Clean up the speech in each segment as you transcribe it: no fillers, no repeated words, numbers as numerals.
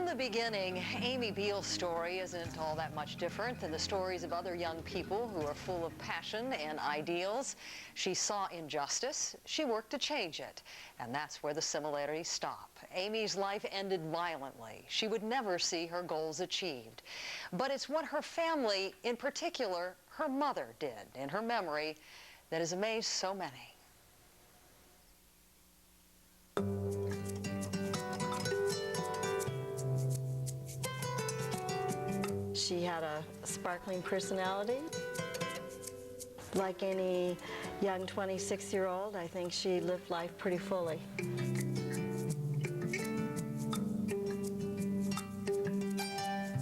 In the beginning, Amy Biehl's story isn't all that much different than the stories of other young people who are full of passion and ideals. She saw injustice, she worked to change it, and that's where the similarities stop. Amy's life ended violently. She would never see her goals achieved. But it's what her family, in particular, her mother, did in her memory that has amazed so many. She had a sparkling personality. Like any young 26-year-old, I think she lived life pretty fully.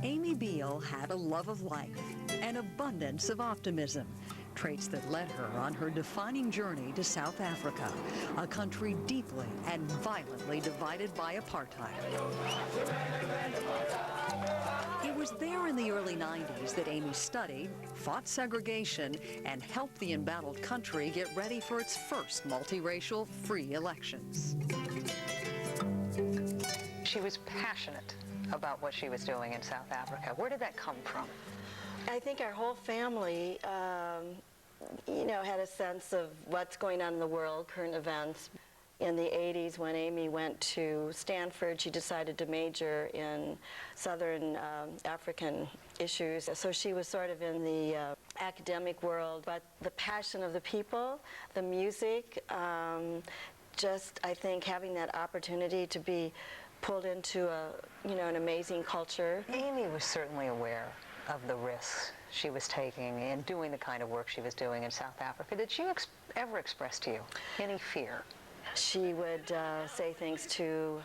Amy Biehl had a love of life, an abundance of optimism, traits that led her on her defining journey to South Africa, a country deeply and violently divided by apartheid. It was there in the early 90s that Amy studied, fought segregation, and helped the embattled country get ready for its first multiracial free elections. She was passionate about what she was doing in South Africa. Where did that come from? I think our whole family, had a sense of what's going on in the world, current events. In the 80s, when Amy went to Stanford, she decided to major in Southern African issues. So she was sort of in the academic world, but the passion of the people, the music, just, I think, having that opportunity to be pulled into an amazing culture. Amy was certainly aware of the risks she was taking in doing the kind of work she was doing in South Africa. Did she ever express to you any fear? She would say things to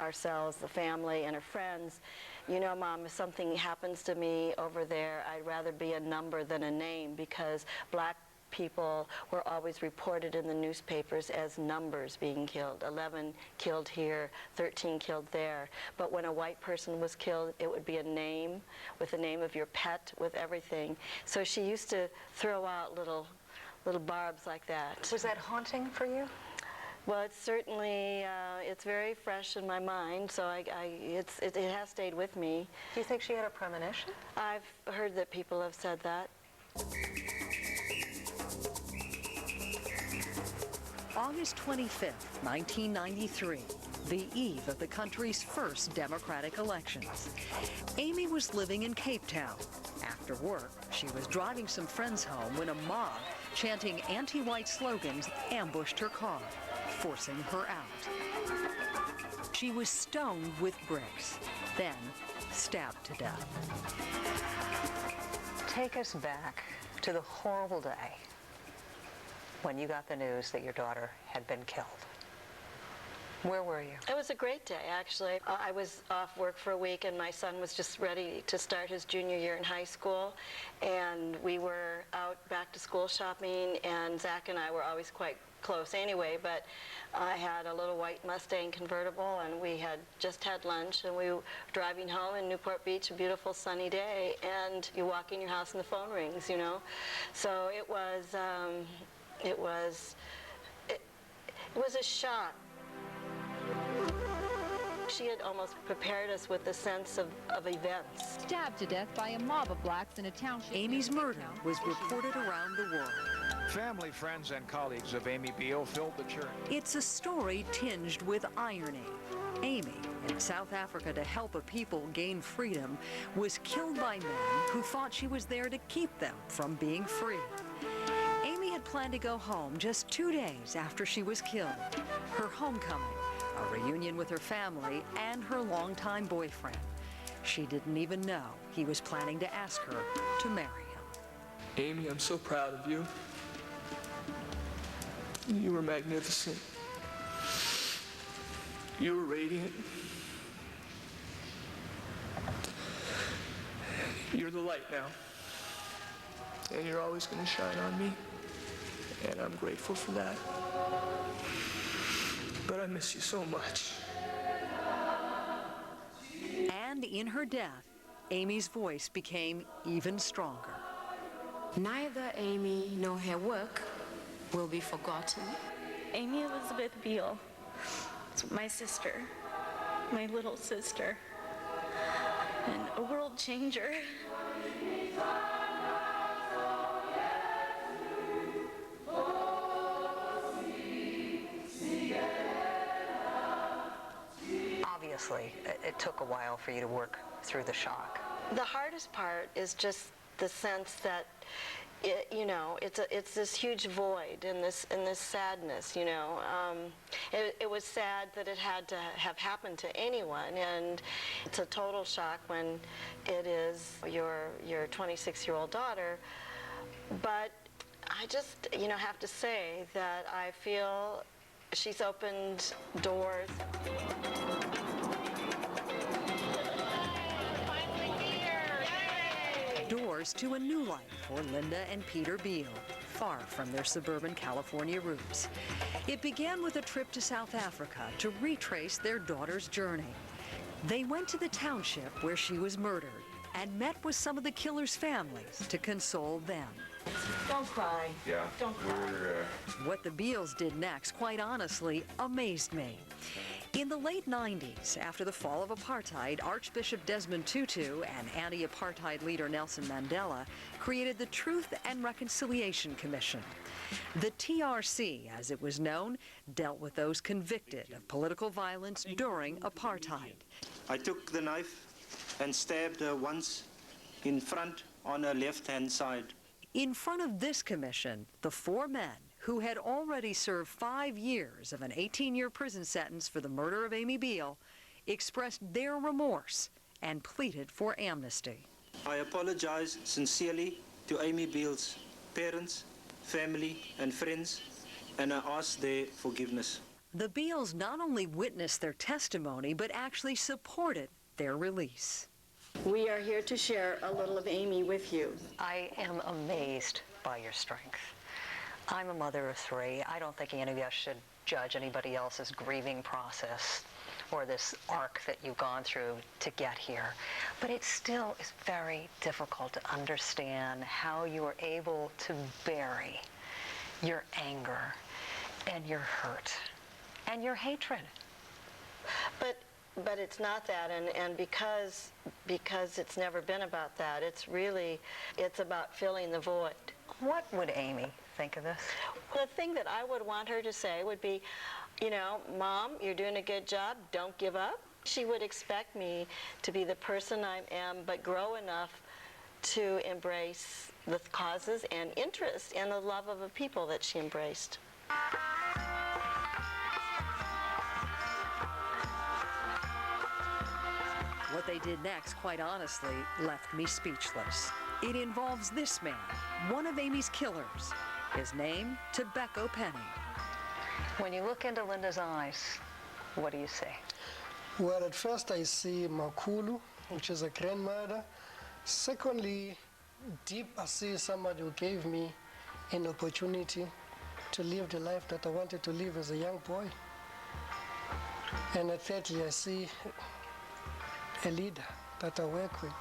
ourselves, the family, and her friends. You know, Mom, if something happens to me over there, I'd rather be a number than a name, because black people were always reported in the newspapers as numbers being killed. 11 killed here, 13 killed there. But when a white person was killed, it would be a name, with the name of your pet, with everything. So she used to throw out little barbs like that. Was that haunting for you? Well, it's certainly, it's very fresh in my mind, so it has stayed with me. Do you think she had a premonition? I've heard that people have said that. August 25th, 1993, the eve of the country's first democratic elections. Amy was living in Cape Town. After work, she was driving some friends home when a mob chanting anti-white slogans ambushed her car, forcing her out. She was stoned with bricks, then stabbed to death. Take us back to the horrible day when you got the news that your daughter had been killed. Where were you? It was a great day, actually. I was off work for a week, and my son was just ready to start his junior year in high school, and we were out back to school shopping, and Zach and I were always quite close anyway, but I had a little white Mustang convertible, and we had just had lunch, and we were driving home in Newport Beach, a beautiful sunny day, and you walk in your house and the phone rings, you know. So it was a shock. She had almost prepared us with the sense of events. Stabbed to death by a mob of blacks in a township. Amy's murder was reported around the world. Family, friends, and colleagues of Amy Biehl filled the church. It's a story tinged with irony. Amy, in South Africa to help a people gain freedom, was killed by men who thought she was there to keep them from being free. Amy had planned to go home just 2 days after she was killed. Her homecoming, a reunion with her family and her longtime boyfriend. She didn't even know he was planning to ask her to marry him. Amy, I'm so proud of you. You were magnificent. You were radiant. You're the light now. And you're always going to shine on me. And I'm grateful for that. But I miss you so much. And in her death, Amy's voice became even stronger. Neither Amy nor her work will be forgotten. Amy Elizabeth Biehl, my sister, my little sister. and a world changer. Obviously, it took a while for you to work through the shock. The hardest part is just the sense that it's this huge void and this sadness. It was sad that it had to have happened to anyone, and it's a total shock when it is your 26-year-old daughter. But I just have to say that I feel she's opened doors. Doors to a new life for Linda and Peter Biehl, far from their suburban California roots. It began with a trip to South Africa to retrace their daughter's journey. They went to the township where she was murdered and met with some of the killers' families to console them. Don't cry. Yeah. Don't cry. What the Biehls did next, quite honestly, amazed me. In the late 90s, after the fall of apartheid, Archbishop Desmond Tutu and anti-apartheid leader Nelson Mandela created the Truth and Reconciliation Commission. The TRC, as it was known, dealt with those convicted of political violence during apartheid. I took the knife and stabbed her once in front on her left-hand side. In front of this commission, the four men who had already served 5 years of an 18-year prison sentence for the murder of Amy Biehl, expressed their remorse and pleaded for amnesty. I apologize sincerely to Amy Biehl's parents, family, and friends, and I ask their forgiveness. The Biehls not only witnessed their testimony, but actually supported their release. We are here to share a little of Amy with you. I am amazed by your strength. I'm a mother of 3. I don't think any of us should judge anybody else's grieving process or this arc that you've gone through to get here. But it still is very difficult to understand how you are able to bury your anger and your hurt and your hatred. But it's not that, and because it's never been about that, it's about filling the void. What would Amy think of this? The thing that I would want her to say would be, Mom, you're doing a good job, don't give up. She would expect me to be the person I am, but grow enough to embrace the causes and interest and the love of the people that she embraced. What they did next, quite honestly, left me speechless. It involves this man, one of Amy's killers. His name, Ntobeko Peni. When you look into Linda's eyes, what do you see? Well, at first I see Makulu, which is a grandmother. Secondly, deep I see somebody who gave me an opportunity to live the life that I wanted to live as a young boy. And at thirdly, I see a leader that I work with.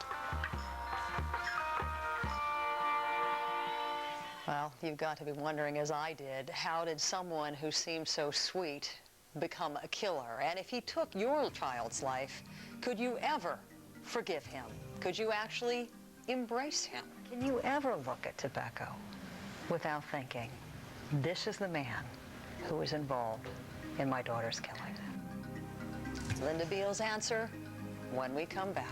Well, you've got to be wondering, as I did, how did someone who seemed so sweet become a killer? And if he took your child's life, could you ever forgive him? Could you actually embrace him? Can you ever look at Ntobeko without thinking, this is the man who was involved in my daughter's killing? Linda Biehl's answer when we come back.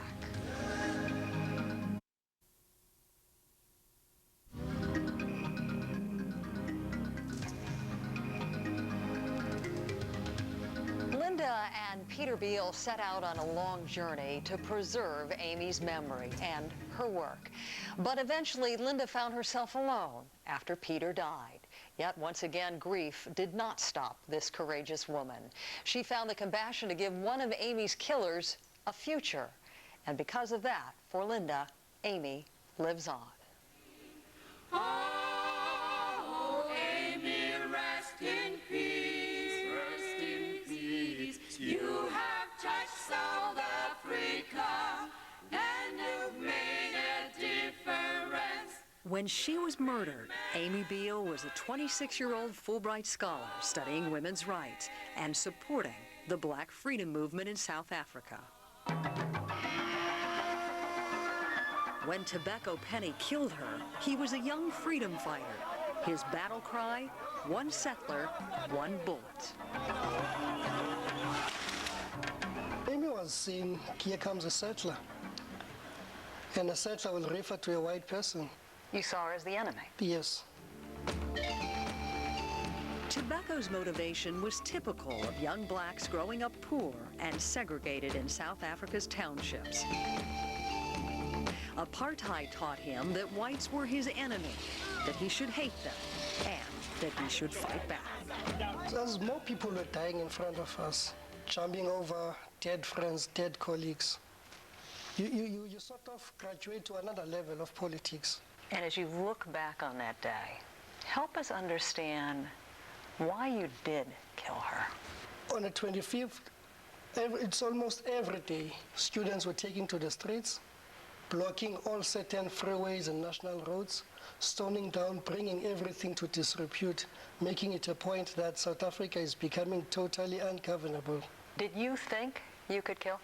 Linda and Peter Biehl set out on a long journey to preserve Amy's memory and her work. But eventually, Linda found herself alone after Peter died. Yet, once again, grief did not stop this courageous woman. She found the compassion to give one of Amy's killers a future. And because of that, for Linda, Amy lives on. Oh, Amy, rest in peace, rest in peace. You have touched South Africa, and you've made a difference. When she was murdered, Amy Biehl was a 26-year-old Fulbright scholar studying women's rights and supporting the Black freedom movement in South Africa. when Ntobeko Peni killed her, he was a young freedom fighter. His battle cry, one settler, one bullet. Amy was saying, here comes a settler. And a settler will refer to a white person. You saw her as the enemy? Yes. Ntobeko's motivation was typical of young blacks growing up poor and segregated in South Africa's townships. Apartheid taught him that whites were his enemy, that he should hate them, and that he should fight back. As more people were dying in front of us, jumping over dead friends, dead colleagues, you sort of graduate to another level of politics. And as you look back on that day, help us understand why you did kill her. On the 25th, it's almost every day, students were taken to the streets, blocking all certain freeways and national roads, stoning down, bringing everything to disrepute, making it a point that South Africa is becoming totally ungovernable. Did you think you could kill?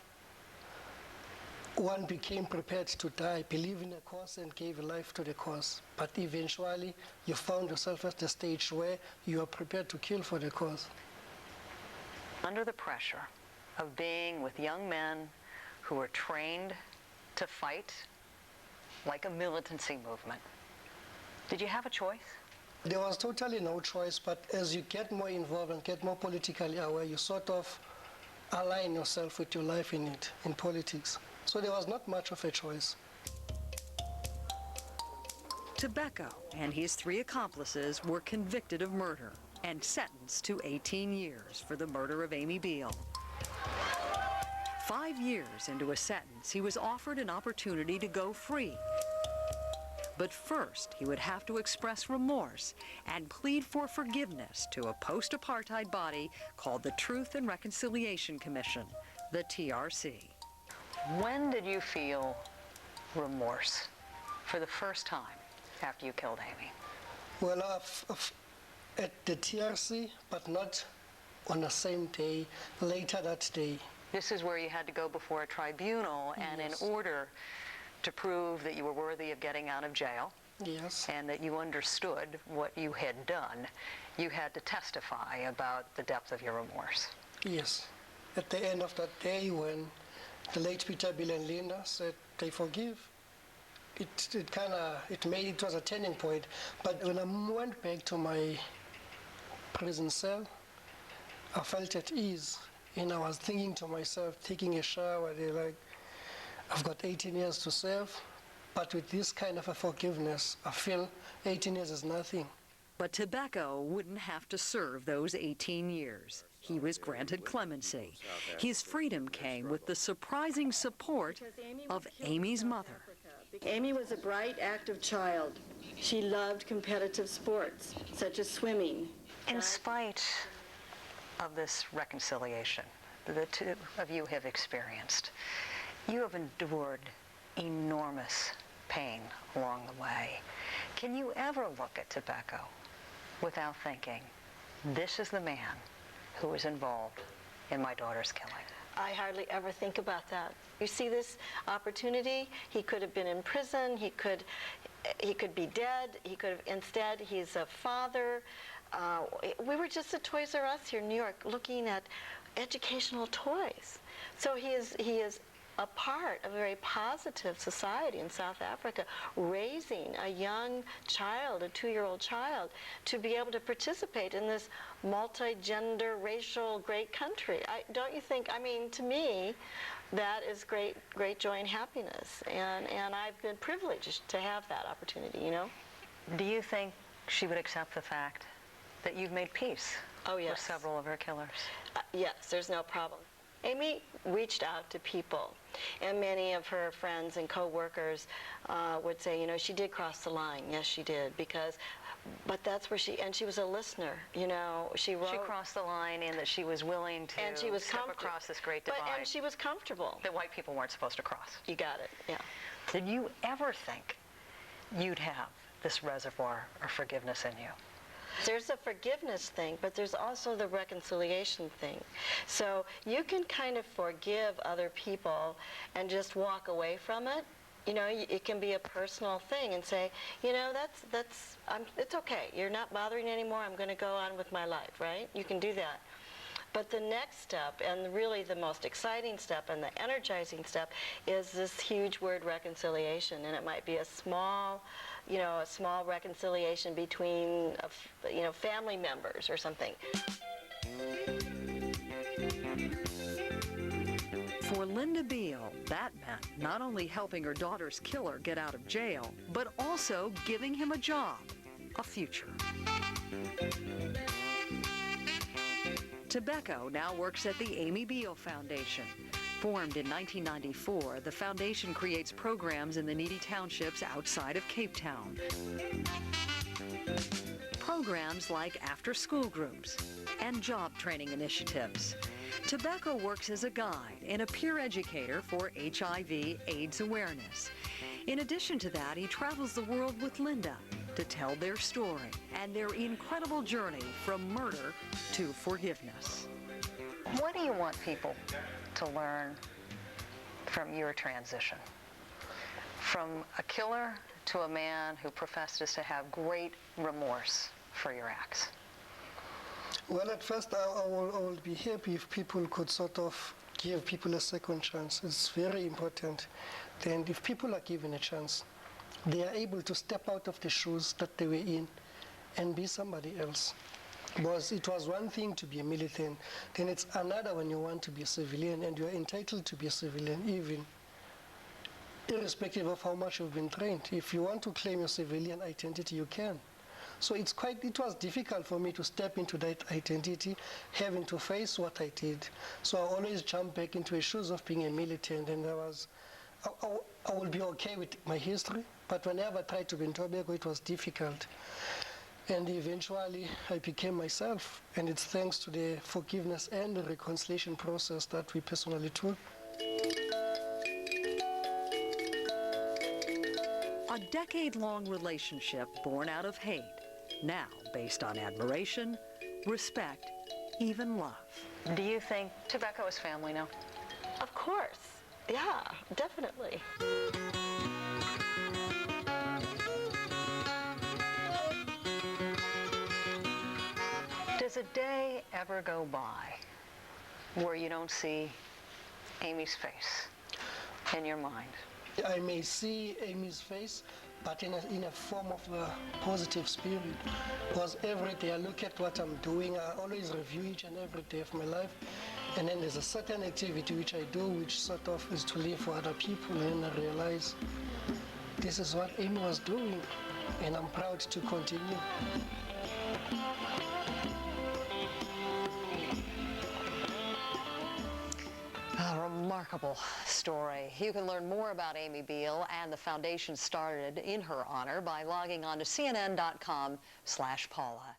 One became prepared to die, believed in a cause and gave life to the cause. But eventually, you found yourself at the stage where you are prepared to kill for the cause. Under the pressure of being with young men who were trained to fight like a militancy movement, did you have a choice? There was totally no choice, but as you get more involved and get more politically aware, you sort of align yourself with your life in politics. So there was not much of a choice. Ntobeko and his 3 accomplices were convicted of murder and sentenced to 18 years for the murder of Amy Biehl. 5 years into a sentence, he was offered an opportunity to go free. But first, he would have to express remorse and plead for forgiveness to a post-apartheid body called the Truth and Reconciliation Commission, the TRC. When did you feel remorse for the first time after you killed Amy? Well, at the TRC, but not on the same day, later that day. This is where you had to go before a tribunal, and Yes. in order to prove that you were worthy of getting out of jail, Yes. and that you understood what you had done, you had to testify about the depth of your remorse. Yes. At the end of that day, when the late Peter Biehl and Linda said they forgive, it was a turning point. But when I went back to my prison cell, I felt at ease, and I was thinking to myself, taking a shower, I've got 18 years to serve, but with this kind of a forgiveness, I feel 18 years is nothing. But Ntobeko wouldn't have to serve those 18 years. He was granted clemency. His freedom came with the surprising support of Amy's mother. Amy was a bright, active child. She loved competitive sports, such as swimming. In spite of this reconciliation the 2 of you have experienced, you have endured enormous pain along the way. Can you ever look at Ntobeko without thinking, this is the man who was involved in my daughter's killing? I hardly ever think about that. You see this opportunity? He could have been in prison. He could be dead. Instead, he's a father. We were just at Toys R Us here in New York looking at educational toys. So he is a part of a very positive society in South Africa, raising a young child, a 2-year-old child, to be able to participate in this multi-gender, racial, great country. Don't you think, to me, that is great joy and happiness. And I've been privileged to have that opportunity, you know? Do you think she would accept the fact that you've made peace with several of her killers? Yes, there's no problem. Amy reached out to people, and many of her friends and co-workers would say, she did cross the line. Yes, she did, but that's where she was a listener, She crossed the line in that she was willing to step across this great divide. And she was comfortable. That white people weren't supposed to cross. You got it, yeah. Did you ever think you'd have this reservoir of forgiveness in you? There's a forgiveness thing, but there's also the reconciliation thing. So you can kind of forgive other people and just walk away from it, You know, it can be a personal thing and say, you know, it's okay. You're not bothering anymore. I'm going to go on with my life, right? You can do that. But the next step, and really the most exciting step and the energizing step, is this huge word reconciliation. And it might be a small, you know, a small reconciliation between, you know, family members or something. For Linda Biehl, that meant not only helping her daughter's killer get out of jail, but also giving him a job, a future. Ntobeko now works at the Amy Biehl Foundation. Formed in 1994, the foundation creates programs in the needy townships outside of Cape Town. Programs like after-school groups and job training initiatives. Ntobeko works as a guide and a peer educator for HIV/AIDS awareness. In addition to that, he travels the world with Linda to tell their story and their incredible journey from murder to forgiveness. What do you want people to learn from your transition? From a killer to a man who professes to have great remorse for your acts. Well, at first I will be happy if people could sort of give people a second chance. It's very important. Then if people are given a chance, they are able to step out of the shoes that they were in and be somebody else. Because it was one thing to be a militant, then it's another when you want to be a civilian, and you're entitled to be a civilian even irrespective of how much you've been trained. If you want to claim your civilian identity, you can. So it was difficult for me to step into that identity, having to face what I did. So I always jumped back into the shoes of being a militant, and I will be okay with my history, but whenever I tried to be Ntobeko, it was difficult. And eventually I became myself, and it's thanks to the forgiveness and the reconciliation process that we personally took. A decade-long relationship born out of hate, now based on admiration, respect, even love. Do you think Ntobeko is family now? Of course. Yeah, definitely. Does a day ever go by where you don't see Amy's face in your mind? I may see Amy's face, but in a form of a positive spirit. Because every day I look at what I'm doing, I always review each and every day of my life. And then there's a certain activity which I do, which sort of is to live for other people, and I realize this is what Amy was doing, and I'm proud to continue. A remarkable story. You can learn more about Amy Biehl and the foundation started in her honor by logging on to cnn.com/Paula.